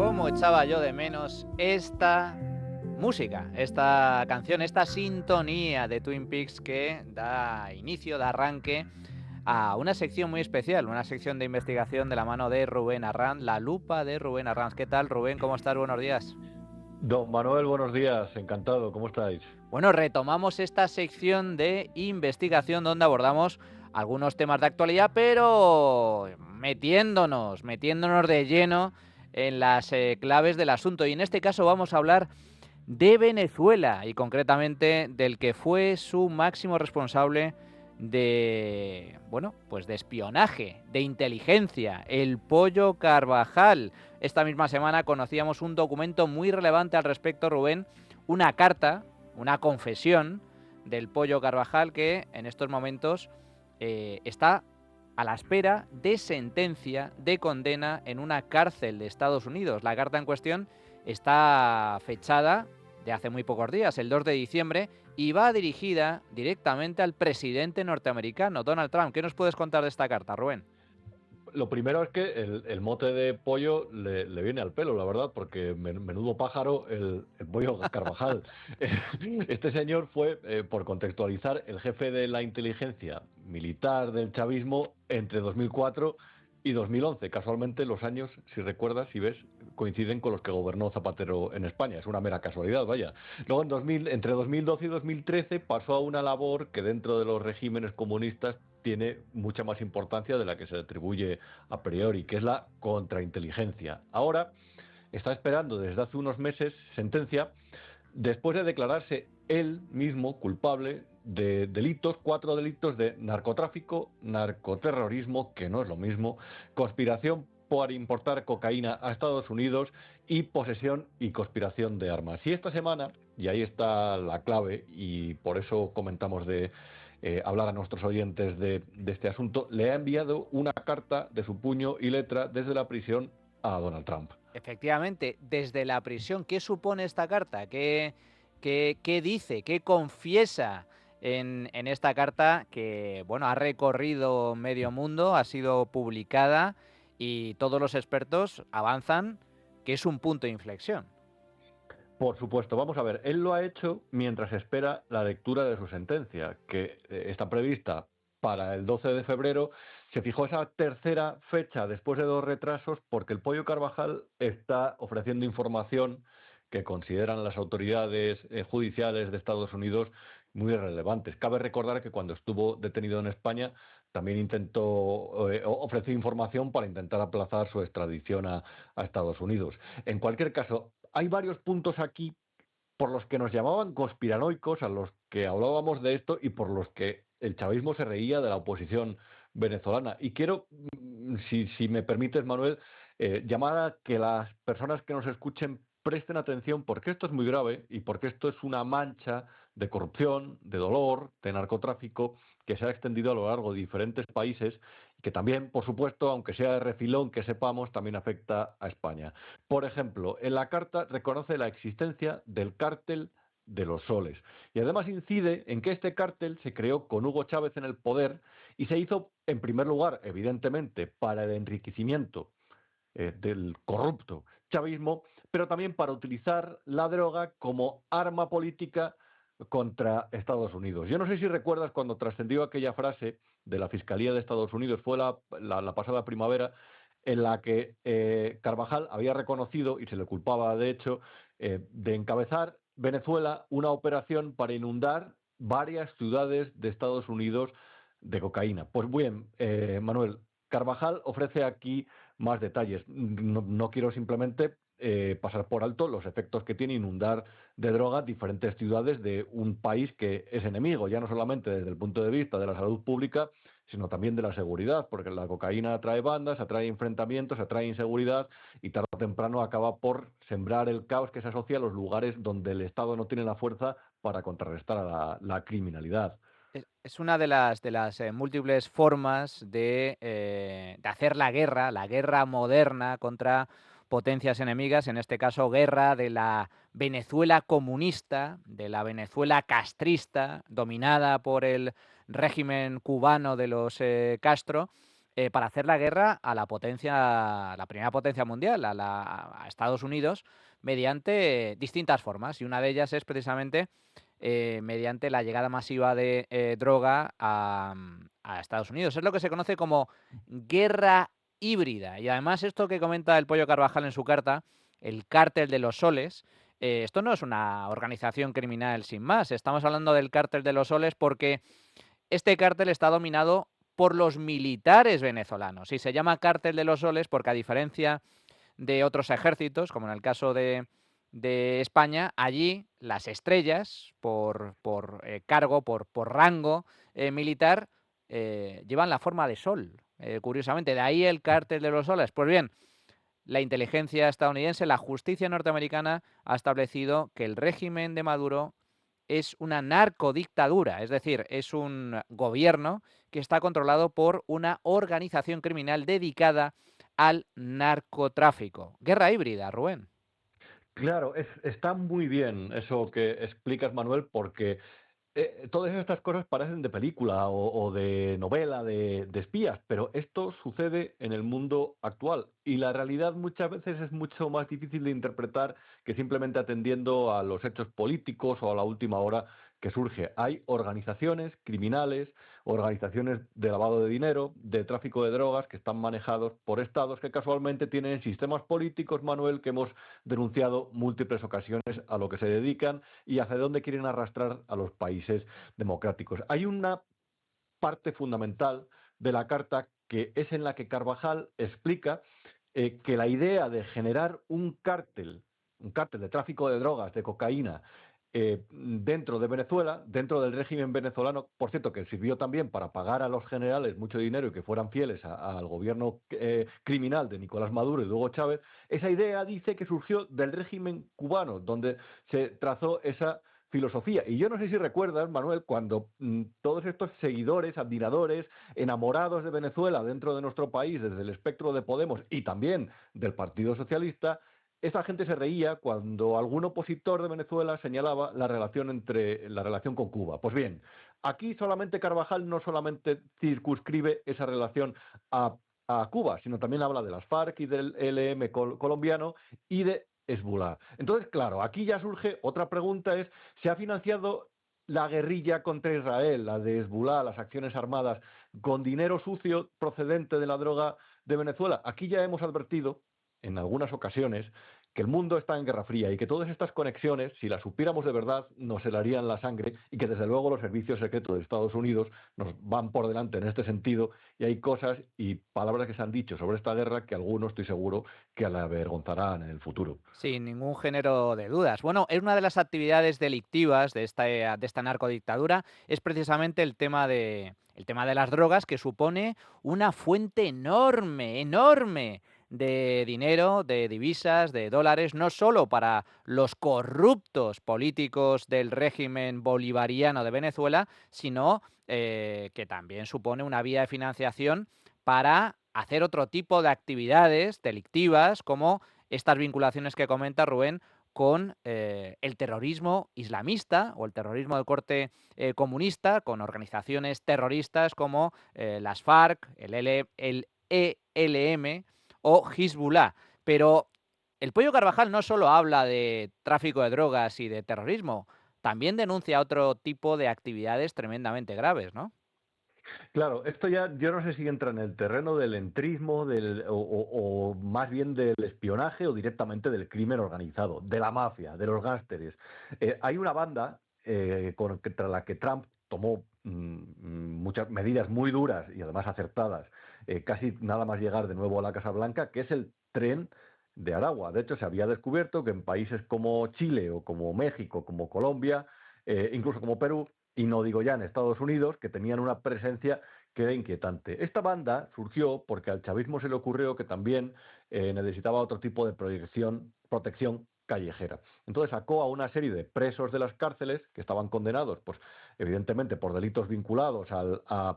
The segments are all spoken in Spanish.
¿Cómo echaba yo de menos esta música, esta canción, esta sintonía de Twin Peaks que da inicio, da arranque a una sección muy especial, una sección de investigación de la mano de Rubén Arranz, la lupa de Rubén Arranz. ¿Qué tal, Rubén? ¿Cómo estás? Buenos días. Don Manuel, buenos días, encantado, ¿cómo estáis? Bueno, retomamos esta sección de investigación donde abordamos algunos temas de actualidad, pero metiéndonos de lleno en las claves del asunto. Y en este caso vamos a hablar de Venezuela y concretamente del que fue su máximo responsable de, bueno, pues de espionaje, de inteligencia, el Pollo Carvajal. Esta misma semana conocíamos un documento muy relevante al respecto, Rubén, una carta, una confesión del Pollo Carvajal que en estos momentos está a la espera de sentencia de condena en una cárcel de Estados Unidos. La carta en cuestión está fechada de hace muy pocos días, el 2 de diciembre, y va dirigida directamente al presidente norteamericano, Donald Trump. ¿Qué nos puedes contar de esta carta, Rubén? Lo primero es que el mote de pollo le viene al pelo, la verdad, porque menudo pájaro el pollo Carvajal. Este señor fue, por contextualizar, el jefe de la inteligencia militar del chavismo entre 2004 y 2011. Casualmente los años, si recuerdas, si ves, coinciden con los que gobernó Zapatero en España. Es una mera casualidad, vaya. Luego, entre 2012 y 2013, pasó a una labor que dentro de los regímenes comunistas tiene mucha más importancia de la que se le atribuye a priori, que es la contrainteligencia. Ahora está esperando desde hace unos meses sentencia después de declararse él mismo culpable de delitos, 4 delitos de narcotráfico, narcoterrorismo, que no es lo mismo, conspiración por importar cocaína a Estados Unidos y posesión y conspiración de armas. Y esta semana, y ahí está la clave, y por eso comentamos de hablar a nuestros oyentes de este asunto, le ha enviado una carta de su puño y letra desde la prisión a Donald Trump. Efectivamente, desde la prisión, ¿qué supone esta carta? ¿Qué dice? ¿Qué confiesa en esta carta que, bueno, ha recorrido medio mundo, ha sido publicada y todos los expertos avanzan que es un punto de inflexión? Por supuesto, vamos a ver, él lo ha hecho mientras espera la lectura de su sentencia, que está prevista para el 12 de febrero. Se fijó esa tercera fecha después de 2 retrasos porque el Pollo Carvajal está ofreciendo información que consideran las autoridades judiciales de Estados Unidos muy relevantes. Cabe recordar que cuando estuvo detenido en España también intentó ofrecer información para intentar aplazar su extradición a Estados Unidos. En cualquier caso, hay varios puntos aquí por los que nos llamaban conspiranoicos, a los que hablábamos de esto y por los que el chavismo se reía de la oposición venezolana. Y quiero, si me permites, Manuel, llamar a que las personas que nos escuchen presten atención porque esto es muy grave y porque esto es una mancha de corrupción, de dolor, de narcotráfico que se ha extendido a lo largo de diferentes países y que también, por supuesto, aunque sea de refilón que sepamos, también afecta a España. Por ejemplo, en la carta reconoce la existencia del cártel de los soles y además incide en que este cártel se creó con Hugo Chávez en el poder y se hizo, en primer lugar, evidentemente, para el enriquecimiento del corrupto chavismo, pero también para utilizar la droga como arma política contra Estados Unidos. Yo no sé si recuerdas cuando trascendió aquella frase de la Fiscalía de Estados Unidos, fue la pasada primavera, en la que Carvajal había reconocido, y se le culpaba de hecho, de encabezar Venezuela una operación para inundar varias ciudades de Estados Unidos de cocaína. Pues bien, Manuel, Carvajal ofrece aquí más detalles. No quiero simplemente pasar por alto los efectos que tiene inundar de droga diferentes ciudades de un país que es enemigo, ya no solamente desde el punto de vista de la salud pública, sino también de la seguridad, porque la cocaína atrae bandas, atrae enfrentamientos, atrae inseguridad y tarde o temprano acaba por sembrar el caos que se asocia a los lugares donde el Estado no tiene la fuerza para contrarrestar a la criminalidad. Es una de las múltiples formas de hacer la guerra moderna contra potencias enemigas, en este caso guerra de la Venezuela comunista, de la Venezuela castrista, dominada por el régimen cubano de los Castro, para hacer la guerra a la primera potencia mundial, a Estados Unidos, mediante distintas formas. Y una de ellas es precisamente mediante la llegada masiva de droga a Estados Unidos. Es lo que se conoce como guerra híbrida. Y además esto que comenta el Pollo Carvajal en su carta, el cártel de los soles, esto no es una organización criminal sin más. Estamos hablando del cártel de los soles porque este cártel está dominado por los militares venezolanos y se llama cártel de los soles porque, a diferencia de otros ejércitos, como en el caso de España, allí las estrellas, por cargo, por rango militar, llevan la forma de sol, curiosamente. De ahí el cártel de los soles. Pues bien, la inteligencia estadounidense, la justicia norteamericana, ha establecido que el régimen de Maduro es una narcodictadura, es decir, es un gobierno que está controlado por una organización criminal dedicada al narcotráfico. Guerra híbrida, Rubén. Claro, está muy bien eso que explicas, Manuel, porque todas estas cosas parecen de película o de novela de espías, pero esto sucede en el mundo actual y la realidad muchas veces es mucho más difícil de interpretar que simplemente atendiendo a los hechos políticos o a la última hora que surge. Hay organizaciones criminales, organizaciones de lavado de dinero, de tráfico de drogas que están manejados por estados que casualmente tienen sistemas políticos, Manuel, que hemos denunciado múltiples ocasiones a lo que se dedican y hacia dónde quieren arrastrar a los países democráticos. Hay una parte fundamental de la carta que es en la que Carvajal explica que la idea de generar un cártel de tráfico de drogas, de cocaína, dentro de Venezuela, dentro del régimen venezolano, por cierto, que sirvió también para pagar a los generales mucho dinero y que fueran fieles al gobierno criminal de Nicolás Maduro y de Hugo Chávez, esa idea dice que surgió del régimen cubano, donde se trazó esa filosofía. Y yo no sé si recuerdas, Manuel, cuando todos estos seguidores, admiradores, enamorados de Venezuela dentro de nuestro país, desde el espectro de Podemos y también del Partido Socialista, esa gente se reía cuando algún opositor de Venezuela señalaba la relación con Cuba. Pues bien, aquí solamente Carvajal no solamente circunscribe esa relación a Cuba, sino también habla de las FARC y del ELM colombiano y de Hezbollah. Entonces, claro, aquí ya surge otra pregunta, es, ¿se ha financiado la guerrilla contra Israel, la de Hezbollah, las acciones armadas, con dinero sucio procedente de la droga de Venezuela? Aquí ya hemos advertido, en algunas ocasiones, que el mundo está en guerra fría y que todas estas conexiones, si las supiéramos de verdad, nos helarían la sangre y que desde luego los servicios secretos de Estados Unidos nos van por delante en este sentido y hay cosas y palabras que se han dicho sobre esta guerra que algunos estoy seguro que la avergonzarán en el futuro. Sin ningún género de dudas. Bueno, es una de las actividades delictivas de esta narcodictadura es precisamente el tema de las drogas, que supone una fuente enorme, enorme de dinero, de divisas, de dólares, no solo para los corruptos políticos del régimen bolivariano de Venezuela, sino que también supone una vía de financiación para hacer otro tipo de actividades delictivas, como estas vinculaciones que comenta Rubén con el terrorismo islamista o el terrorismo de corte comunista, con organizaciones terroristas como las FARC, el ELM o Hezbollah. Pero el Pollo Carvajal no solo habla de tráfico de drogas y de terrorismo, también denuncia otro tipo de actividades tremendamente graves, ¿no? Claro, esto ya yo no sé si entra en el terreno del entrismo o más bien del espionaje o directamente del crimen organizado, de la mafia, de los gángsteres. Hay una banda contra la que Trump tomó muchas medidas muy duras y además acertadas, casi nada más llegar de nuevo a la Casa Blanca, que es el tren de Aragua. De hecho, se había descubierto que en países como Chile o como México, como Colombia, incluso como Perú, y no digo ya en Estados Unidos, que tenían una presencia que era inquietante. Esta banda surgió porque al chavismo se le ocurrió que también necesitaba otro tipo de protección callejera. Entonces sacó a una serie de presos de las cárceles que estaban condenados, pues evidentemente por delitos vinculados a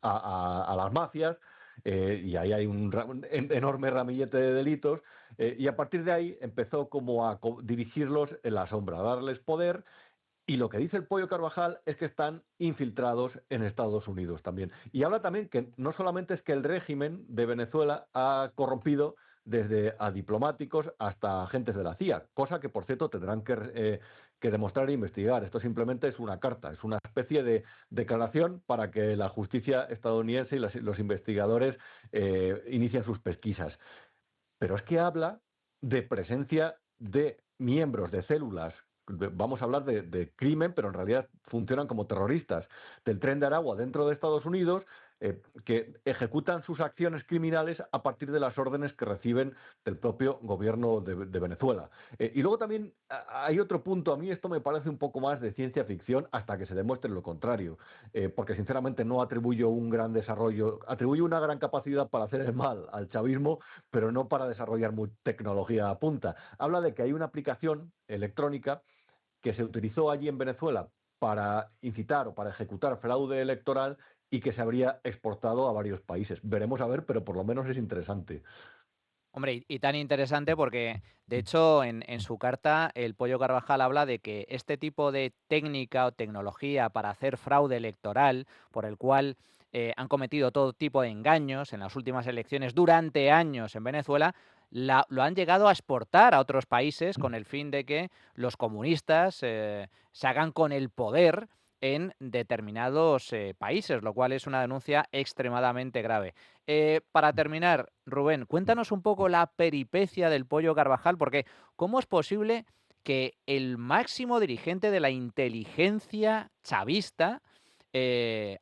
las mafias, y ahí hay un enorme ramillete de delitos, y a partir de ahí empezó como a dirigirlos en la sombra, a darles poder Y lo que dice el Pollo Carvajal es que están infiltrados en Estados Unidos también. Y habla también que no solamente es que el régimen de Venezuela ha corrompido desde a diplomáticos hasta agentes de la CIA, cosa que, por cierto, tendrán que demostrar e investigar. Esto simplemente es una carta, es una especie de declaración para que la justicia estadounidense y los investigadores inicien sus pesquisas. Pero es que habla de presencia de miembros de células, vamos a hablar de crimen, pero en realidad funcionan como terroristas del Tren de Aragua dentro de Estados Unidos, que ejecutan sus acciones criminales a partir de las órdenes que reciben del propio gobierno de Venezuela. Y luego también hay otro punto, a mí esto me parece un poco más de ciencia ficción hasta que se demuestre lo contrario, porque sinceramente no atribuyo un gran desarrollo, atribuyo una gran capacidad para hacer el mal al chavismo, pero no para desarrollar tecnología a punta. Habla de que hay una aplicación electrónica que se utilizó allí en Venezuela para incitar o para ejecutar fraude electoral y que se habría exportado a varios países. Veremos a ver, pero por lo menos es interesante. Hombre, y tan interesante porque, de hecho, en su carta, el Pollo Carvajal habla de que este tipo de técnica o tecnología para hacer fraude electoral, por el cual han cometido todo tipo de engaños en las últimas elecciones durante años en Venezuela, lo han llegado a exportar a otros países con el fin de que los comunistas se hagan con el poder en determinados países, lo cual es una denuncia extremadamente grave. Para terminar, Rubén, cuéntanos un poco la peripecia del Pollo Carvajal, porque ¿cómo es posible que el máximo dirigente de la inteligencia chavista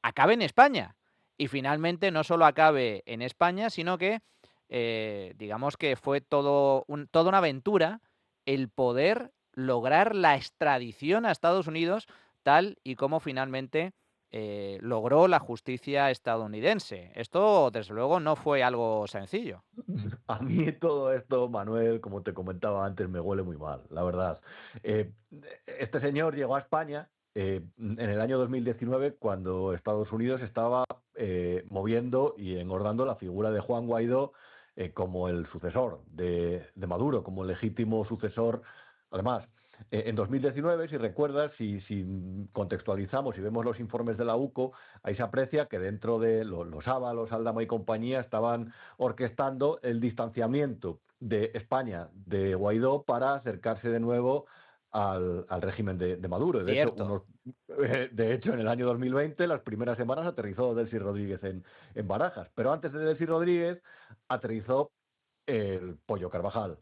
acabe en España? Y finalmente no solo acabe en España, sino que digamos que fue toda una aventura el poder lograr la extradición a Estados Unidos tal y como finalmente logró la justicia estadounidense. Esto, desde luego, no fue algo sencillo. A mí todo esto, Manuel, como te comentaba antes, me huele muy mal, la verdad. Eh, este señor llegó a España en el año 2019 cuando Estados Unidos estaba moviendo y engordando la figura de Juan Guaidó como el sucesor de Maduro, como el legítimo sucesor. Además, en 2019, si recuerdas, si contextualizamos y vemos los informes de la UCO, ahí se aprecia que dentro de los Ábalos, Aldama y compañía estaban orquestando el distanciamiento de España de Guaidó para acercarse de nuevo al régimen de Maduro. Cierto. De hecho, en el año 2020, las primeras semanas, aterrizó Delcy Rodríguez en Barajas. Pero antes de Delcy Rodríguez, aterrizó el Pollo Carvajal.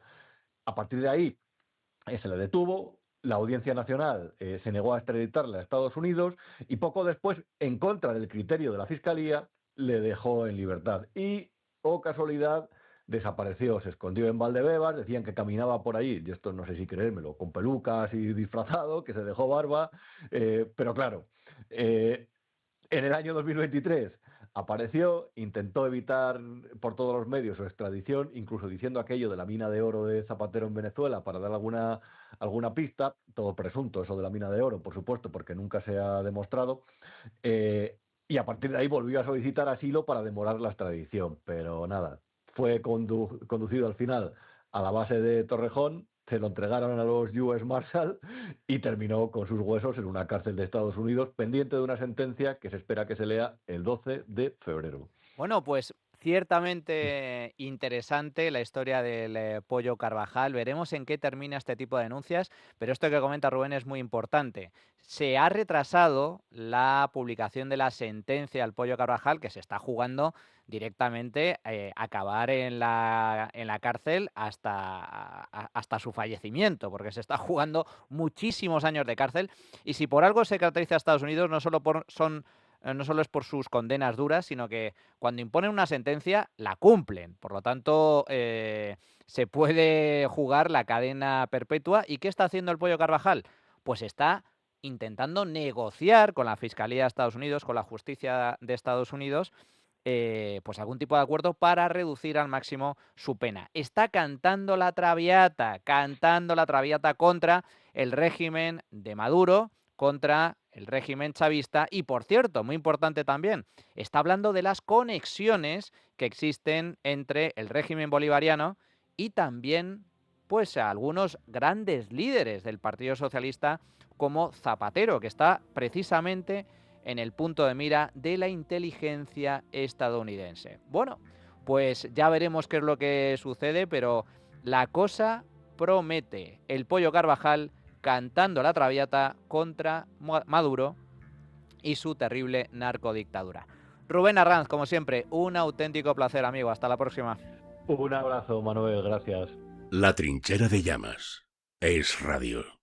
A partir de ahí, se le detuvo, la Audiencia Nacional se negó a extraditarle a Estados Unidos y poco después, en contra del criterio de la Fiscalía, le dejó en libertad. Y, oh casualidad, desapareció, se escondió en Valdebebas, decían que caminaba por ahí, y esto no sé si creérmelo, con pelucas y disfrazado, que se dejó barba, pero claro, eh, en el año 2023 apareció, intentó evitar por todos los medios su extradición, incluso diciendo aquello de la mina de oro de Zapatero en Venezuela para dar alguna pista, todo presunto eso de la mina de oro, por supuesto, porque nunca se ha demostrado, y a partir de ahí volvió a solicitar asilo para demorar la extradición, pero nada, fue conducido al final a la base de Torrejón, se lo entregaron a los US Marshal y terminó con sus huesos en una cárcel de Estados Unidos, pendiente de una sentencia que se espera que se lea el 12 de febrero. Bueno, pues ciertamente interesante la historia del Pollo Carvajal. Veremos en qué termina este tipo de denuncias, pero esto que comenta Rubén es muy importante. Se ha retrasado la publicación de la sentencia al Pollo Carvajal, que se está jugando directamente acabar en la cárcel hasta su fallecimiento, porque se está jugando muchísimos años de cárcel. Y si por algo se caracteriza a Estados Unidos, no solo es por sus condenas duras, sino que cuando imponen una sentencia, la cumplen. Por lo tanto, se puede jugar la cadena perpetua. ¿Y qué está haciendo el Pollo Carvajal? Pues está intentando negociar con la Fiscalía de Estados Unidos, con la justicia de Estados Unidos, pues algún tipo de acuerdo para reducir al máximo su pena. Está cantando la traviata contra el régimen de Maduro, contra el régimen chavista y, por cierto, muy importante también, está hablando de las conexiones que existen entre el régimen bolivariano y también, pues, a algunos grandes líderes del Partido Socialista como Zapatero, que está precisamente en el punto de mira de la inteligencia estadounidense. Bueno, pues ya veremos qué es lo que sucede, pero la cosa promete. El Pollo Carvajal cantando la Traviata contra Maduro y su terrible narcodictadura. Rubén Arranz, como siempre, un auténtico placer, amigo. Hasta la próxima. Un abrazo, Manuel, gracias. La Trinchera de Llamas. Es Radio.